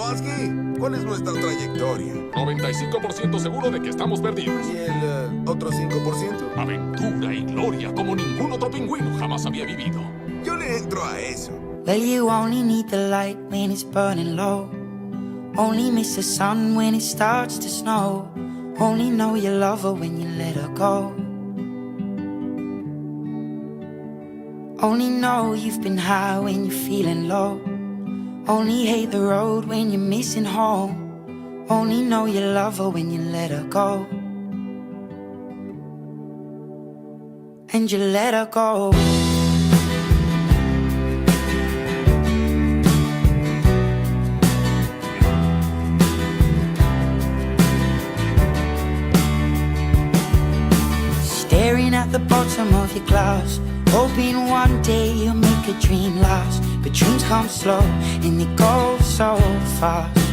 Kowalski, ¿cuál es nuestra trayectoria? 95% seguro de que estamos perdidos. ¿Y el otro 5%? Aventura y gloria como ningún otro pingüino jamás había vivido. Yo le entro a eso. Well, you only need the light when it's burning low. Only miss the sun when it starts to snow. Only know you love her when you let her go. Only know you've been high when you're feeling low. Only hate the road when you're missing home. Only know you love her when you let her go. And you let her go. Staring at the bottom of your glass, hoping one day you'll make a dream last. But dreams come slow and they go so fast.